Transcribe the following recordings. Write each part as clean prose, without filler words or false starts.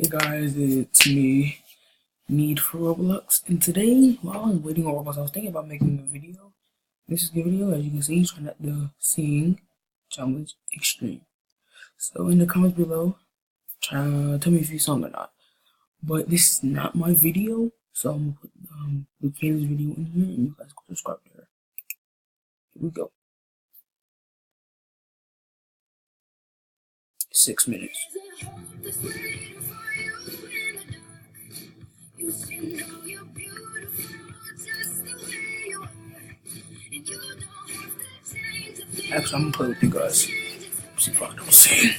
Hey guys, it's me, Need for Roblox, and today, while I was waiting on Roblox, I was thinking about making a video. This is the video, as you can see, trying out the Sing Challenge Extreme. So in the comments below, tell me if you sung or not. But this is not my video, so I'm gonna put the Kane's video in here, and you guys can subscribe to her. Here we go. 6 minutes. Actually, I'm gonna play with you guys. See if I don't sing.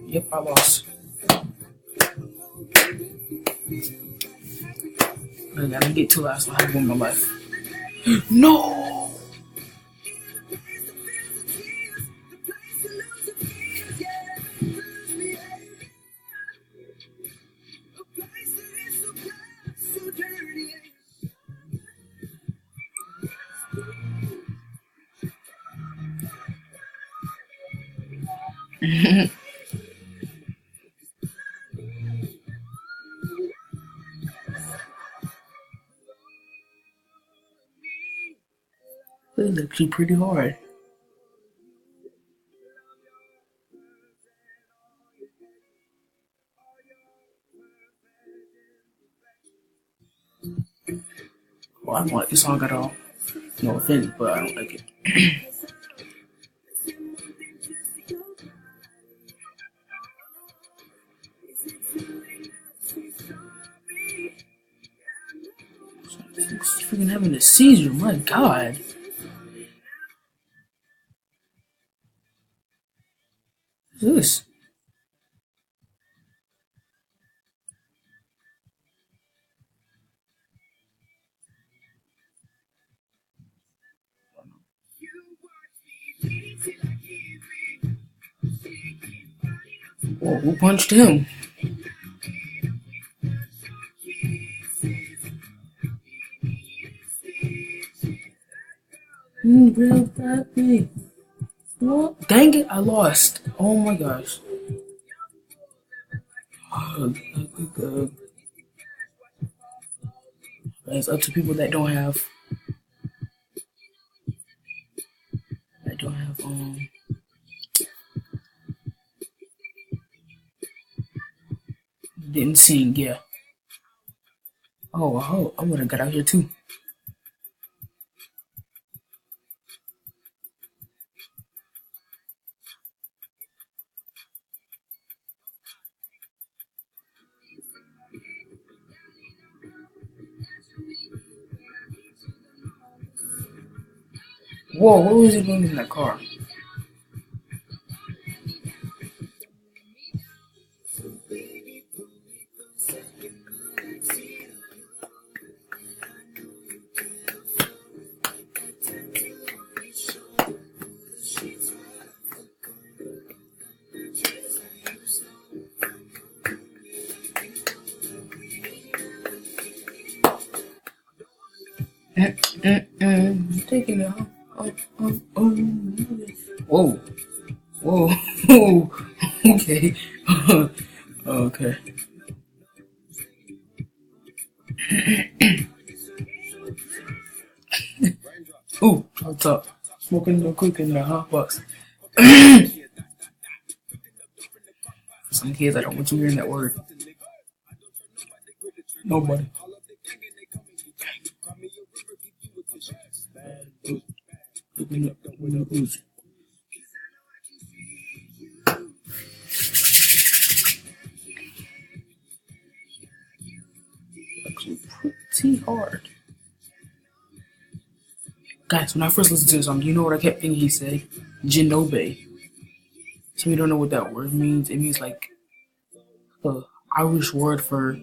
Yep, I lost. I gotta get to last one I have in my life. No! This is actually pretty hard. Well, I don't like this song at all. No offense, but I don't like it. It's freaking having a seizure, my god. What's this? Whoa, who punched him? Real happy. Oh, dang it, I lost. Oh my gosh. It's up to people that don't have didn't sing, yeah. Oh, I would have got out here too. Whoa, what was he doing in that car? Taking it off. Whoa. Whoa. Okay. Okay. Ooh, what's up? Smoking no cooking in the hot box. Some kids, I don't want you hearing that word. Nobody. Actually pretty hard. Guys, when I first listened to this song, you know what I kept thinking he said? Jinobe. So you don't know what that word means. It means like the Irish word for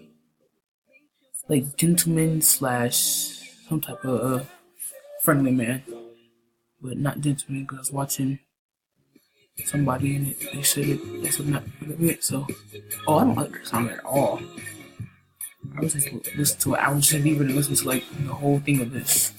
like gentleman slash some type of friendly man. but not did to me because I was watching somebody in it. They said it's not good. So, oh, I don't like that song at all. I was just listen to it. I was just leaving and listen to like the whole thing of this.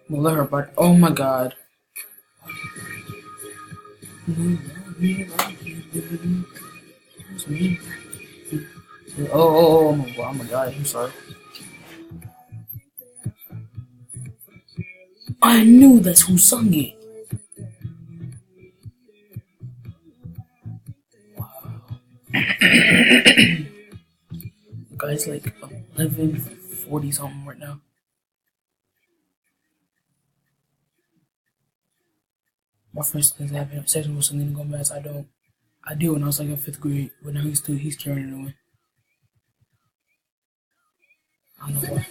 Well, let her, but oh my god. Oh my god, I'm sorry. I knew that's who sung it. Guys, like 11:40 something right now. My friends think I have sexual singing go mess. I don't. I do when I was like in 5th grade, but now he's carrying it away. I don't know why.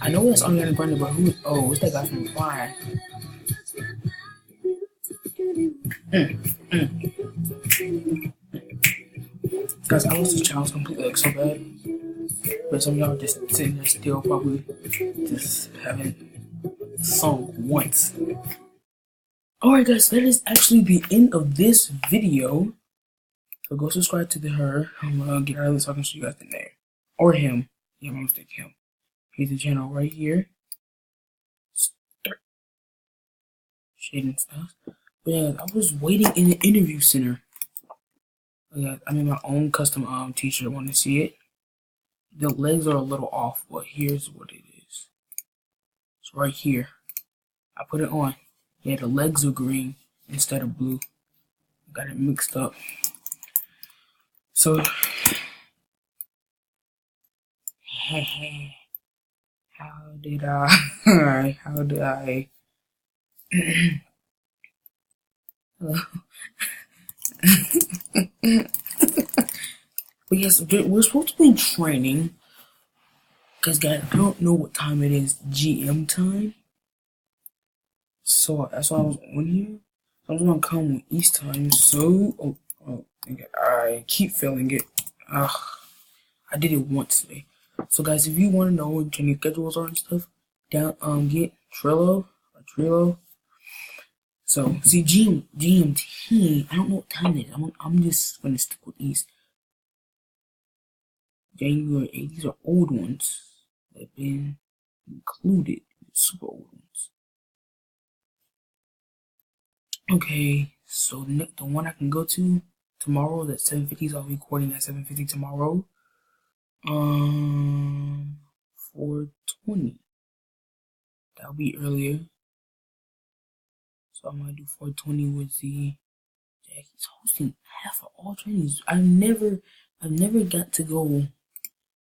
I know that's Ariana Grande, but who? Oh, it's that guy from Fire. Guys, I lost this channel completely like so bad, but some of y'all just sitting there still probably just haven't sung once. Alright guys, that is actually the end of this video. So go subscribe to her. I'm gonna get out of this so I can show you guys the name. Or him. Yeah, my mistake, him. Here's the channel right here. Start shading stuff. But yeah, I was waiting in the interview center. Yeah, I made my own custom t-shirt. Want to see it? The legs are a little off, but here's what it is. It's right here. I put it on. Yeah, the legs are green instead of blue. Got it mixed up. So, how did I? Hello. But yes, we're supposed to be training. Because guys, I don't know what time it is, GM time. So that's why I was on here. I was gonna come with East time. So, I keep failing it. I did it once today. So guys, if you want to know what training schedules are and stuff, get Trello. So see GMT. I don't know what time it is. I'm just gonna stick with these. January 8th. These are old ones. They've been included. Super old ones. Okay, so the one I can go to tomorrow, that's 7:50, so I'll be recording at 7:50 tomorrow. 4:20. That'll be earlier. So I'm gonna do 4:20 with the Jackie's hosting half of all trainings. I've never got to go.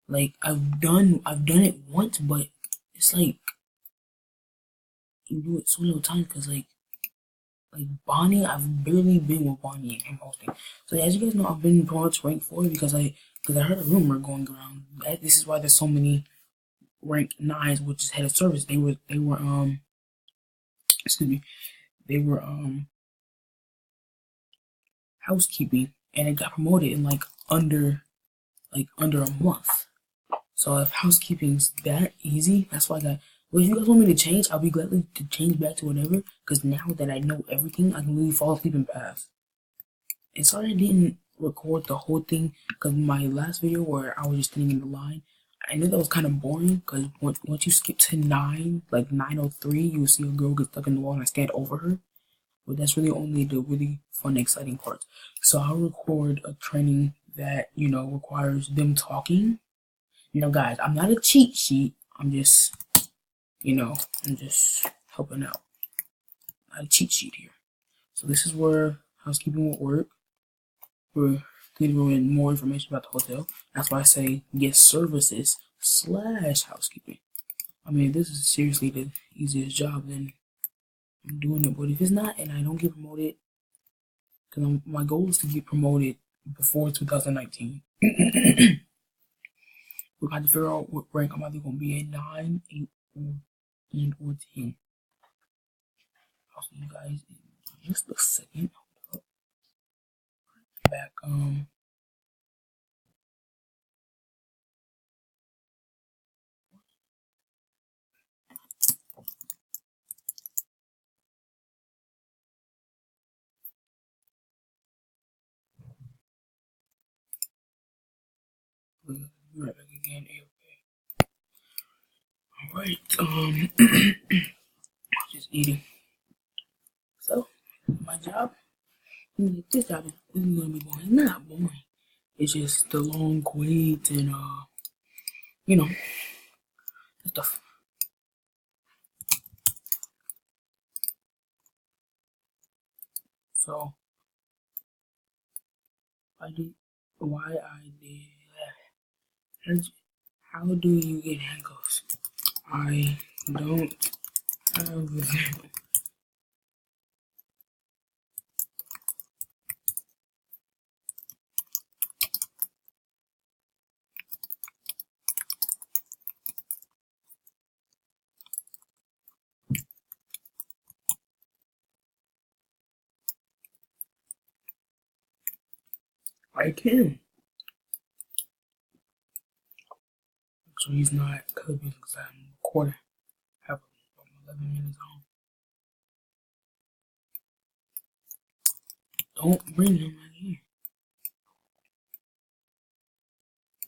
Like I've done it once, but it's like you do it so little times because like Bonnie, I've barely been with Bonnie and him hosting. So as you guys know, I've been promoted to rank 4 because I heard a rumor going around. This is why there's so many rank 9s, which is head of service. They were housekeeping, and it got promoted in like under a month. So if housekeeping's that easy, that's why I got. Well, if you guys want me to change, I'll be glad to change back to whatever. Because now that I know everything, I can really fall asleep in pass. And sorry I didn't record the whole thing, because my last video where I was just standing in the line, I knew that was kind of boring. Because once you skip to 9, like 9:03, you will see a girl get stuck in the wall and I stand over her. But that's really only the really fun, exciting parts. So I'll record a training that requires them talking. Guys, I'm not a cheat sheet. I'm just. I'm just helping out. a cheat sheet here. So this is where housekeeping will work. We're giving more information about the hotel. That's why I say guest services / housekeeping. I mean, this is seriously the easiest job, then I'm doing it. But if it's not and I don't get promoted, because my goal is to get promoted before 2019. We're going to figure out what rank I'm either going to be at 9, 8, or 10. I'll see you guys in just a second. Back, we'll be right back again. Alright, just eating. So, my job, this job is gonna be boring. It's not boring. It's just the long wait and, you know, stuff. So, why I did that. How do you get handcuffs? I don't have them. I can. So he's not clipping because I'm recording. I have 11 minutes on. Don't bring him right here.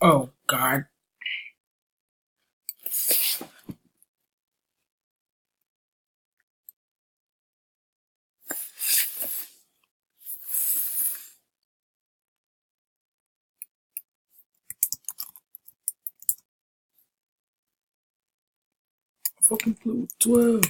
Oh, God. I fucking flew 12.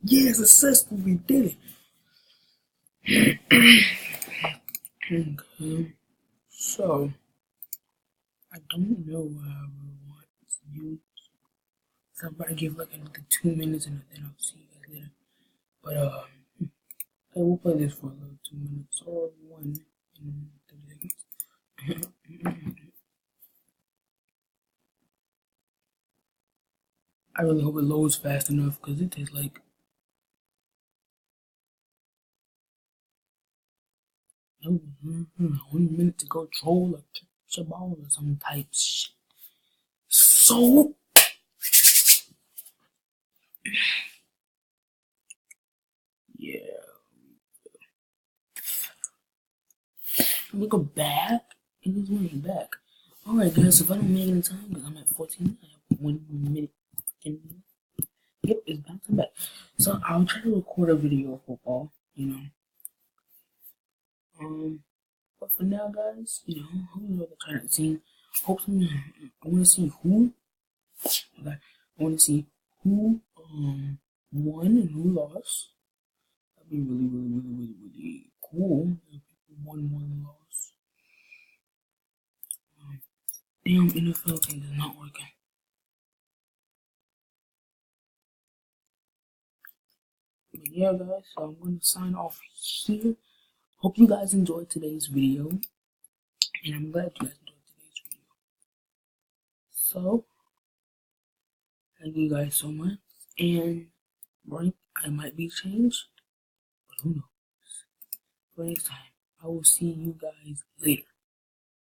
Yes, successfully did it. Okay. So, I don't know what I would want to use. So I'm about to give like another 2 minutes and then I'll see you guys later. But, okay, we'll play this for a little 2 minutes or 1 in 30 seconds. I really hope it loads fast enough because it takes like 1 minute to go troll or catch a ball or some type shit. So, yeah, we go back and this one is back. Alright, guys, if I don't make it in time, because I'm at 14, I have 1 minute. Yep, it's bouncing back. So, I'll try to record a video of football, you know. But for now, guys, you know, I'm gonna try to see. Hopefully, I want to see who. Okay, I want to see who won and who lost. That'd be really cool if people won one loss. Damn, NFL thing is not working. But yeah, guys, so I'm going to sign off here. Hope you guys enjoyed today's video. And I'm glad you guys enjoyed today's video. So, thank you guys so much. And, right, I might be changed. But who knows? For next time. I will see you guys later.